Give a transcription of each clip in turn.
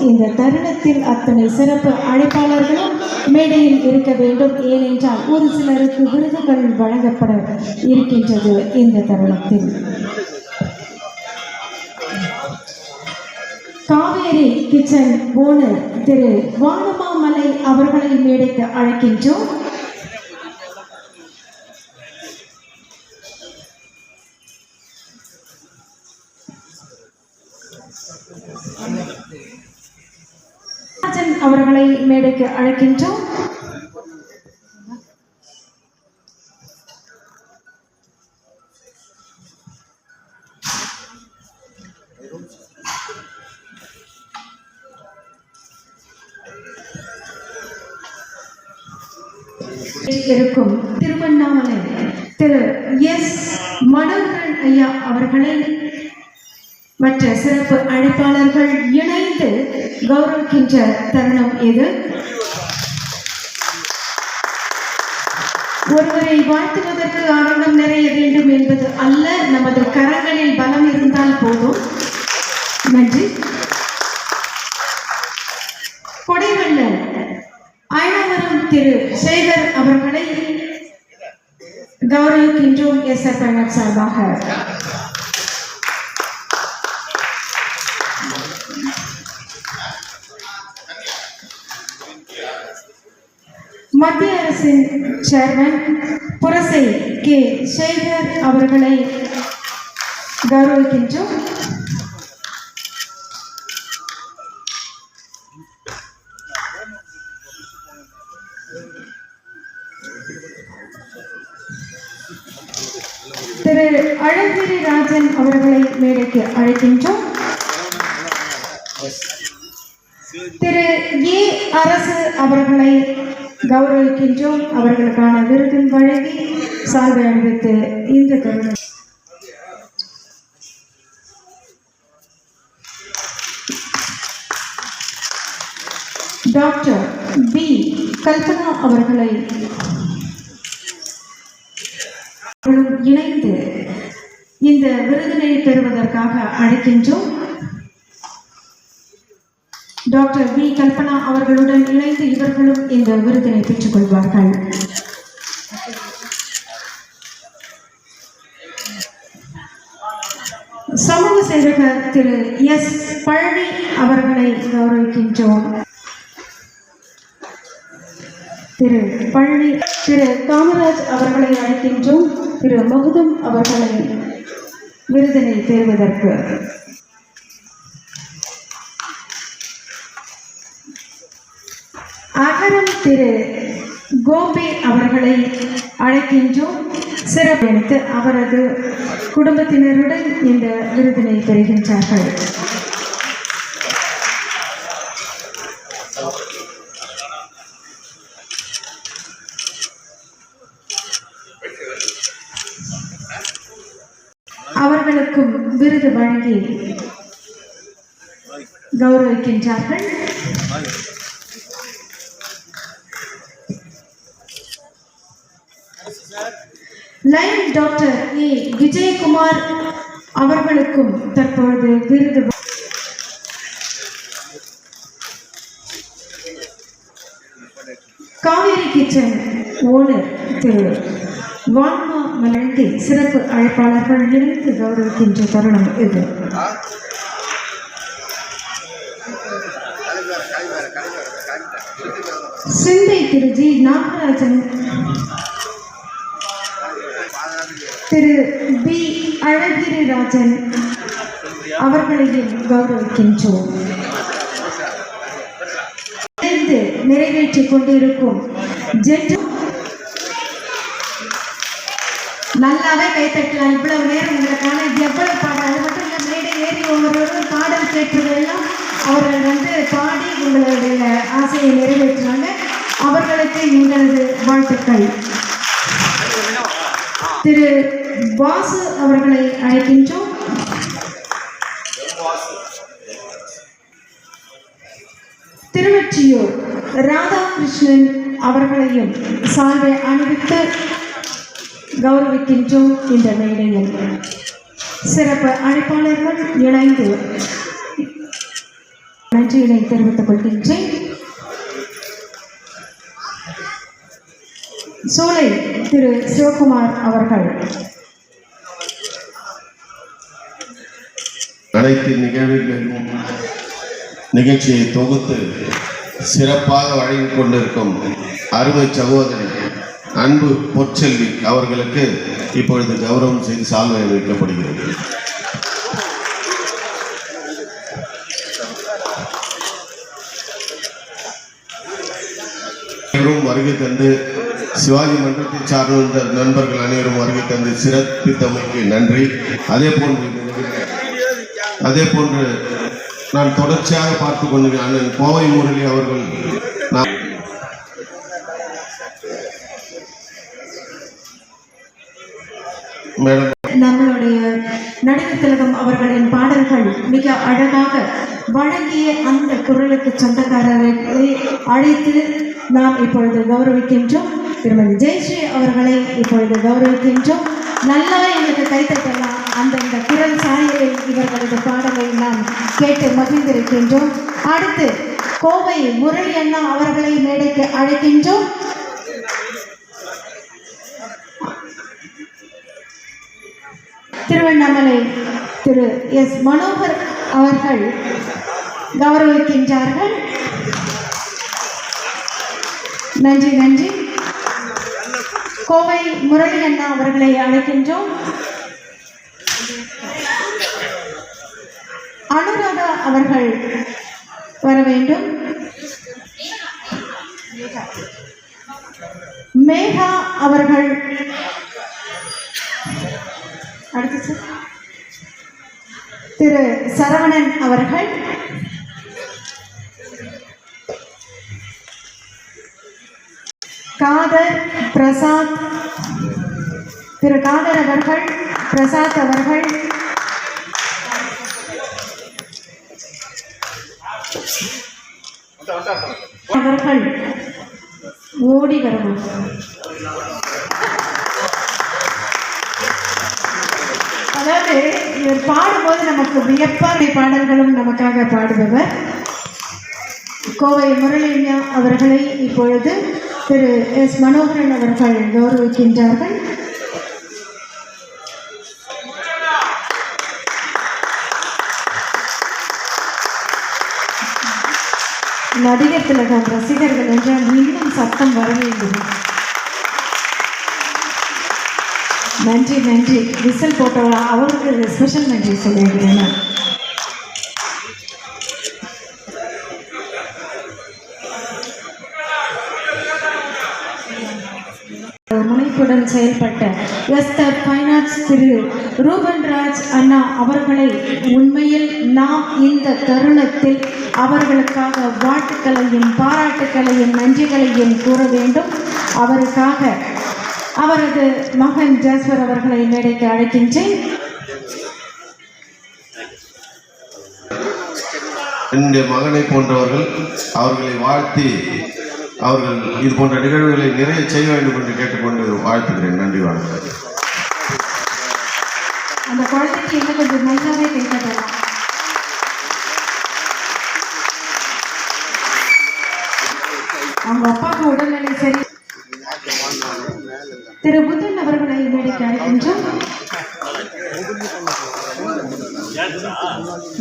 இந்த தருணத்தில் அத்தனை சிறப்பு அழைப்பாளர்களும் மேடையில் இருக்க வேண்டும். ஏனென்றால் ஒரு சிலருக்கு விருதுகள் வழங்கப்பட இருக்கின்றது. இந்த தருணத்தில் காவேரி கிச்சன் ஓனர் திரு வானமாமலை அவர்களை மேடைக்கு அழைக்கின்றோம். அவர்களை மேடைக்கு அழைக்கின்றோம். இருக்கும் திருவண்ணாமலை திரு எஸ் மனோகரன் ஐயா அவர்களை மற்ற சிறப்பு அழைப்பாளர்கள் இணைந்து கௌரவிக்கின்ற தருணம் இது. ஒருவரை வாழ்த்துவதற்கு அரங்கம் நிறைய வேண்டும் என்பது அல்ல, நமது கரங்களில் பலம் இருந்தால் போதும். நன்றி. கொடைவள்ளல் அயனவரம் திரு சேகர் அவர்களை கௌரவிக்கின்றோம் எஸ்ஆர் பைனான்ஸ் சார்பாக. மத்திய அரசின் சேர்மன் புரசை கே சேகர் அவர்களை கௌரவிக்கின்றோம். திரு அழகிரி ராஜன் அவர்களை மேடைக்கு அழைக்கின்றோம். திரு ஏ அரசு அவர்களை கௌரவிக்கின்றோம். அவர்களுக்கான விருதின் வழங்கி சால்வை அணிவித்து இந்த தருணம் டாக்டர் பி கல்பனா அவர்களை இணைந்து இந்த விருதினை பெறுவதற்காக அழைக்கின்றோம். டாக்டர் பி கல்பனா அவர்களுடன் இணைந்து இவர்களும் இந்த விருதினை பெற்றுக் கொள்வார்கள். சமூக சேவகர் திரு எஸ் பழனி அவர்களை கௌரவிக்கின்றோம். திரு பழனி திரு காமராஜ் அவர்களை அழைக்கின்றோம். திரு மகுதம் அவர்களை விருதினை பெறுவதற்கு. அகரம் திரு கோபி அவர்களை அழைக்கின்றோம். சிறப்பெடுத்து அவரது குடும்பத்தினருடன் இந்த விருதினை பெறுகின்றார்கள். அவர்களுக்கும் விருது வழங்கி கௌரவிக்கின்றார்கள். லைன் டாக்டர் ஏ விஜயகுமார் அவர்களுக்கும் தற்பொழுது விருது. காவேரி கிச்சன் ஓனர் திரு வான்மா மலர்ந்தி சிறப்பு அழைப்பாளர்கள் இணைந்து கௌரவிக்கின்ற தருணம் இது. சிந்தை திரு ஜி நாகராஜன் திரு பி அழகிரி ராஜன் அவர்களையும் கௌரவிக்கின்றோம். நிறைவேற்றிக் கொண்டிருக்கும் நல்லாவே கைத்தட்டலாம். இவ்வளவு நேரம் உங்களுக்கான எவ்வளவு பாடல், அது மட்டும் இல்லை, மேடை ஏறி ஒவ்வொருவரும் பாடல் கேட்பதெல்லாம் அவர்கள் பாடி உங்களுடைய ஆசையை நிறைவேற்றினாங்க. அவர்களுக்கு எங்களது வாழ்த்துக்கள். திரு வாசு அவர்களை அழைக்கின்றோம். திருவொற்றியூர் ராதாகிருஷ்ணன் அவர்களையும் சால்வை அணிவித்து கௌரவிக்கின்றோம். இந்த மேடையில் சிறப்பு அழைப்பாளர்கள் இணைந்து நன்றி. நன்றியினை தெரிவித்துக் கொள்கின்றேன். சோலை திரு சிவகுமார் அவர்கள் அனைத்து நிகழ்வுகளிலும் நிகழ்ச்சியை தொகுத்து சிறப்பாக வழங்கிக் கொண்டிருக்கும் அருமை சகோதரி அன்பு பொற்செல்வி அவர்களுக்கு இப்பொழுது கௌரவம் செய்து சால்வை அளிக்கப்படுகிறது. வருகை தந்து சிவாஜி மன்றத்தை சார்ந்த நண்பர்கள் அனைவரும் வருகை தந்து சிறப்பித்தமைக்கு நன்றி. அதே போன்று நான் தொடர்ச்சியாக பார்த்து கொண்டிருக்கிறேன் அண்ணன் கோவை முரளி அவர்கள் நம்மளுடைய நடிகர் திலகம் அவர்களின் பாடல்கள் மிக அழகாக வழங்கிய அந்த குரலுக்கு சொந்தக்காரரை அழைத்து நாம் இப்பொழுது கௌரவிக்கின்றோம். திருமதி ஜெயஸ்ரீ அவர்களை இப்பொழுது கௌரவிக்கின்றோம். நல்லா எங்களுக்கு கைத்தட்டலாம். அந்த குரல் சாயலில் இவர்களது பாடலை நாம் கேட்டு மகிழ்ந்திருக்கின்றோம். அடுத்து கோவை முரளி அண்ணா அவர்களை மேடைக்கு அழைக்கின்றோம். திருவண்ணாமலை திரு எஸ் மனோகர் அவர்கள் கௌரவிக்கின்றார்கள். நன்றி நன்றி. கோவை முரளி அண்ணா அவர்களை அழைக்கின்றோம். அனுராதா அவர்கள் வர வேண்டும். மேகா அவர்கள் அடுத்து திரு சரவணன் அவர்கள், காதர் பிரசாத், திரு காதர் அவர்கள், பிரசாத் அவர்கள், அவர்கள் ஓடி வரவும். அதாவது இவர் பாடும்போது நமக்கு வியப்பான பாடல்களும் நமக்காக பாடுபவர் கோவை முரளியா அவர்களை இப்பொழுது திரு எஸ் மனோகரன் அவர்கள் கௌரவிக்கின்றார்கள். நடிகர் திலகம் ரசிகர்கள் என்றால் இன்னும் சத்தம் வர வேண்டும். நன்றி நன்றி. விசில் போட்டவா அவருக்கு ஸ்பெஷல் நன்றி சொல்லியிருக்கிறேன். முனைப்புடன் செயல்பட்ட எஸ்தர் ஃபைனான்ஸ் திரு ரூபன் ராஜ் அண்ணா அவர்களை உண்மையில் நாம் இந்த தருணத்தில் அவர்களுக்காக வாழ்த்துக்களையும் பாராட்டுக்களையும் நன்றிகளையும் கூற வேண்டும். அவருக்காக அவரது மகன் ஜாஸ்பர் அவர்களை மேடைக்கு அழைக்கின்றேன். என்னுடைய மகனை போன்றவர்கள் அவர்களை வாழ்த்தி அவர்கள் இது போன்ற நிகழ்வுகளை நிறைய செய்ய வேண்டும் என்று கேட்டுக்கொண்டு வாழ்த்துகிறேன். நன்றி, வணக்கம். அந்த குழந்தைக்கு இன்னும் கொஞ்சம் நல்லாவே கேட்கலாம். அவங்க அப்பாவுக்கு உடல்நிலை சரி. திரு புத்தன் அவர்களை மேடைக்கு அழைக்கின்றோம்.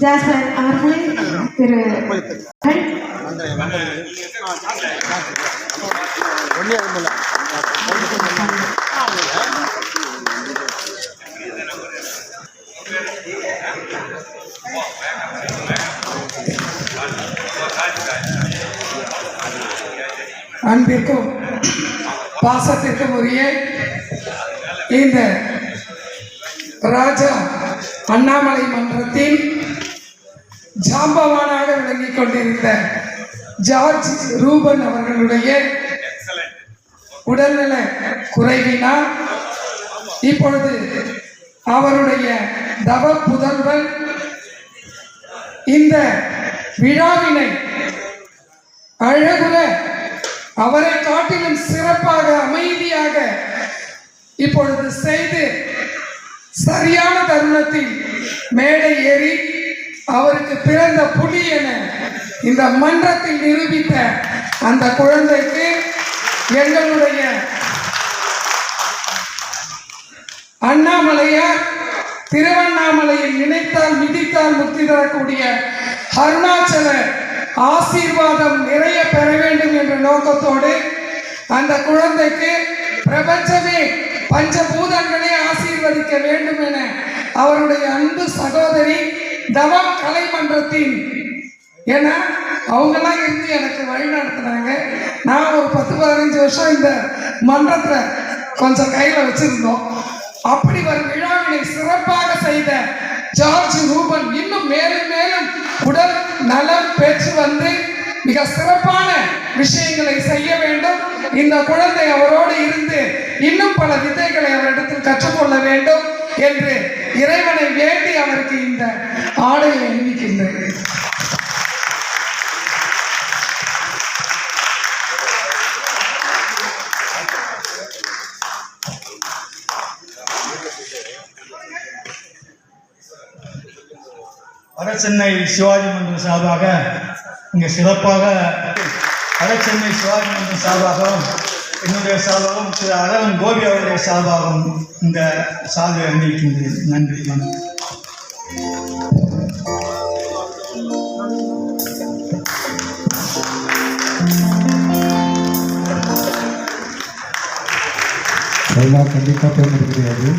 ஜாஸ்பர் அவர்களை திரு அன்பிற்கும் பாசத்திற்கும் உரிய இந்த ராஜா அண்ணாமலை மன்றத்தின் ஜாம்பவானாக விளங்கிக் கொண்டிருந்த ஜார்ஜ் ரூபன் அவர்களுடைய உடல்நல குறைவினால் இப்பொழுது அவருடைய தவ புதல்வன் இந்த விழாவினை அழகுற அவரை காட்டிலும் சிறப்பாக அமைதியாக இப்பொழுது செய்து சரியான தருணத்தில் மேடை ஏறி அவருக்கு பிறந்த புலி என இந்த மன்றத்தில் நிரூபித்த அந்த குழந்தைக்கு எங்களுடைய அண்ணாமலையார் திருவண்ணாமலையில் நினைத்தால் மிதித்தால் முக்தி தரக்கூடிய அருணாச்சல ஆசீர்வாதம் நிறைய பெற வேண்டும் என்ற நோக்கத்தோடு அந்த குழந்தைக்கு பிரபஞ்சமே பஞ்சபூதங்களே ஆசீர்வதிக்க வேண்டும் என அவருடைய அன்பு சகோதரி தவம் கலைமன்றத்தின் ஏன்னா அவங்கெல்லாம் இருந்து எனக்கு வழி நடத்துனாங்க. நான் ஒரு 10-15 வருஷம் இந்த மன்றத்தில் கொஞ்சம் கையில் வச்சிருந்தோம். அப்படி ஒரு விழாவினை சிறப்பாக செய்த ஜார்ஜ் ரூபன் இன்னும் மேலும் மேலும் உடல் நலம் பெற்று வந்து மிக சிறப்பான விஷயங்களை செய்ய வேண்டும். இந்த குழந்தை அவரோடு இருந்து இன்னும் பல வித்தைகளை அவரிடத்தில் கற்றுக்கொள்ள வேண்டும் என்று இறைவனை வேண்டி அவருக்கு இந்த ஆடையை அணிவிக்கின்றேன். வடசென்னை சிவாஜி மன்றம் சார்பாக இங்கே சிறப்பாக வடசென்னை சிவாஜி மன்றம் சார்பாகவும் என்னுடைய சார்பாகவும் திரு அழகன் கோபி அவருடைய சார்பாகவும் இந்த சார்பை அணிவிக்கின்றேன். நன்றி. கண்டிப்பாக தேர்ந்தெடுக்க முடியாது.